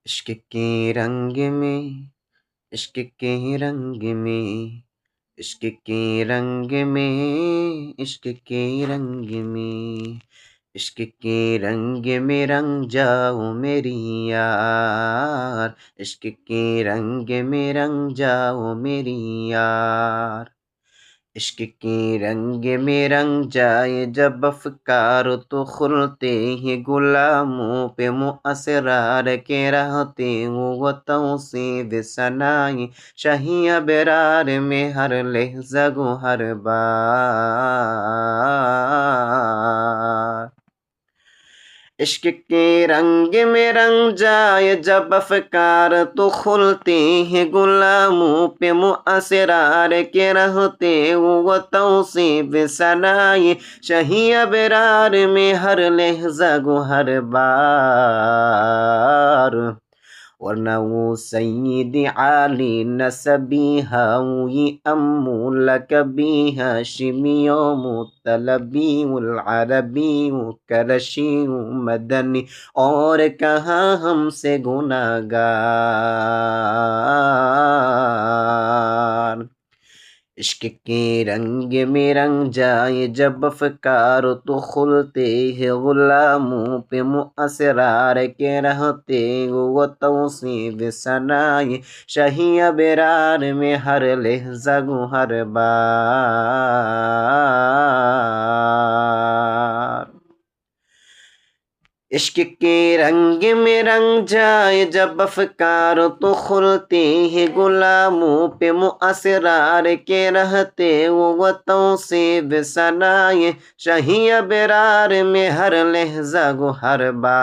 عشق کے رنگ میں، عشق کے رنگ میں، عشق کے رنگ میں، عشق کے رنگ میں، عشق کے رنگ میں رنگ جاؤ میری یار، عشق کے رنگ میں رنگ جاؤ میری یار، عشق کے رنگ میں رنگ جائے جب افکار تو کھلتے ہی غلاموں پہ اسرار کے رہتے وہ توصیف ثنائی شاہی ابرار میں ہر لحظہ گو ہر بار، عشق کے رنگ میں رنگ جائے جب افکار تو کھلتے ہیں غلاموں پہ اسرار کے رہتے وہ توصیف ثنائی شاہی ابرار میں ہر لحظہ گو ہر بار، ورنہ وہ سید عالی نسبی ہوئی امول کبھی ہاشمی مطلبی العربی کرشی مدنی اور کہاں ہم سے گناہ گار، عشق کے رنگ میں رنگ جائے جب افکار تو کھلتے ہیں غلاموں پہ اسرار کے رہتے وہ توصیف ثنائی شاہی ابرار میں ہر لحظہ گو ہر بار، عشق کے رنگ میں رنگ جائے جب افکار تو کھلتے ہیں غلاموں پہ اسرار کے رہتے وہ توصیف ثنائی شاہی ابرار میں ہر لحظہ گو ہر بار۔